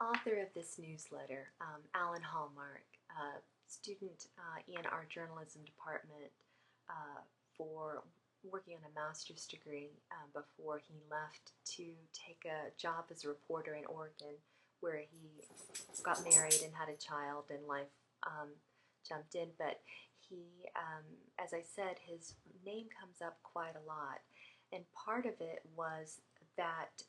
author of this newsletter, Alan Hallmark, a student in our journalism department for working on a master's degree before he left to take a job as a reporter in Oregon, where he got married and had a child, and life jumped in. But he, as I said, his name comes up quite a lot, and part of it was that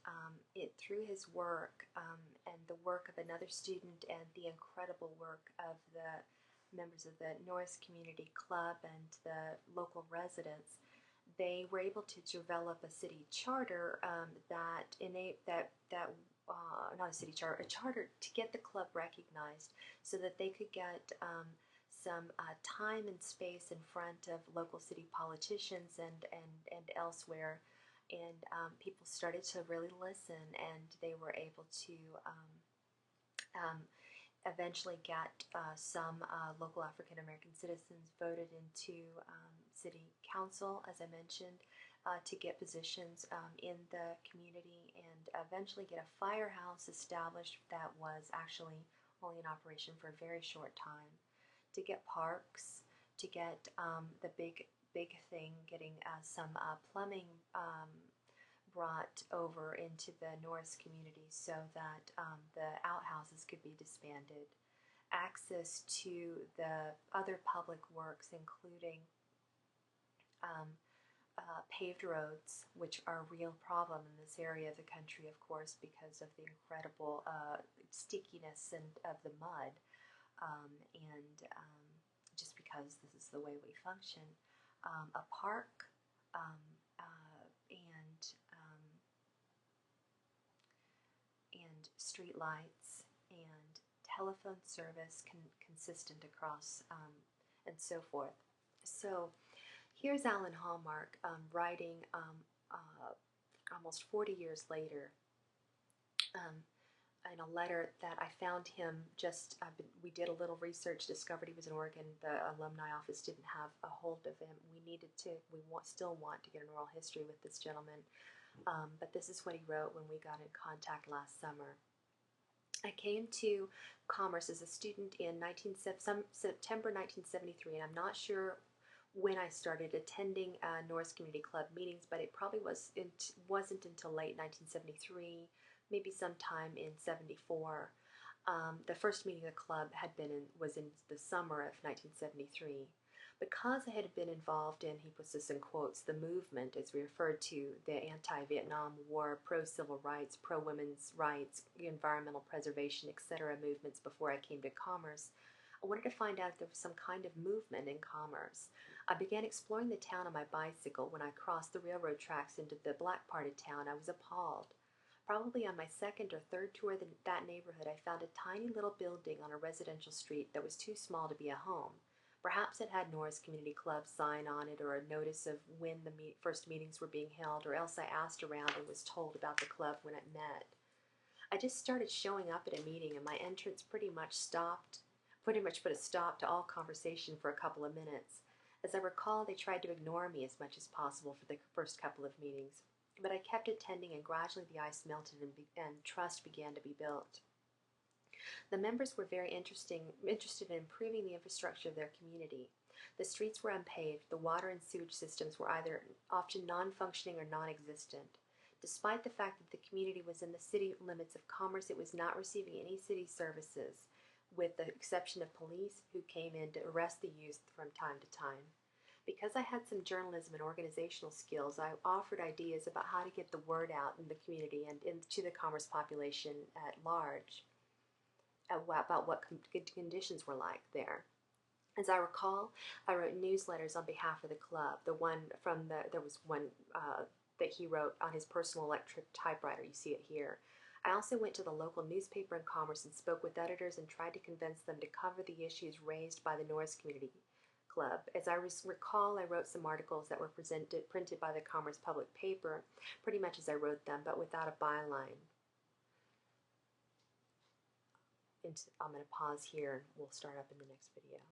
through his work and the work of another student and the incredible work of the members of the Norris Community Club and the local residents, they were able to develop a city charter not a city charter, a charter to get the club recognized, so that they could get some time and space in front of local city politicians and elsewhere. And people started to really listen, and they were able to eventually get some local African American citizens voted into city council, as I mentioned, to get positions in the community, and eventually get a firehouse established that was actually only in operation for a very short time, to get parks, to get the big thing, getting some plumbing brought over into the Norris community so that the outhouses could be disbanded, access to the other public works, including paved roads, which are a real problem in this area of the country, of course, because of the incredible stickiness of the mud, and just because this is the way we function. A park, and street lights, and telephone service consistent across, and so forth. So here's Alan Hallmark writing almost 40 years later in a letter that I found him we did a little research, discovered he was in Oregon. The alumni office didn't have a hold of him. We still want to get an oral history with this gentleman. But this is what he wrote when we got in contact last summer. I came to Commerce as a student in September 1973, and I'm not sure when I started attending Norris Community Club meetings, but it probably wasn't until late 1973, maybe sometime in 74. The first meeting of the club was in the summer of 1973. Because I had been involved in, he puts this in quotes, the movement, as we referred to, the anti-Vietnam War, pro-civil rights, pro-women's rights, environmental preservation, etc. movements before I came to Commerce, I wanted to find out if there was some kind of movement in Commerce. I began exploring the town on my bicycle. When I crossed the railroad tracks into the black part of town, I was appalled. Probably on my second or third tour of that neighborhood, I found a tiny little building on a residential street that was too small to be a home. Perhaps it had Norris Community Club sign on it, or a notice of when the first meetings were being held, or else I asked around and was told about the club when it met. I just started showing up at a meeting, and my entrance pretty much put a stop to all conversation for a couple of minutes. As I recall, they tried to ignore me as much as possible for the first couple of meetings, but I kept attending, and gradually the ice melted and trust began to be built. The members were very interested in improving the infrastructure of their community. The streets were unpaved. The water and sewage systems were either often non-functioning or non-existent. Despite the fact that the community was in the city limits of Commerce, it was not receiving any city services, with the exception of police who came in to arrest the youth from time to time. Because I had some journalism and organizational skills, I offered ideas about how to get the word out in the community and to the Commerce population at large about what good conditions were like there. As I recall, I wrote newsletters on behalf of the club. There was one that he wrote on his personal electric typewriter. You see it here. I also went to the local newspaper in Commerce and spoke with editors and tried to convince them to cover the issues raised by the Norris Community Club. As I recall, I wrote some articles that were printed by the Commerce public paper, pretty much as I wrote them, but without a byline. I'm going to pause here, and we'll start up in the next video.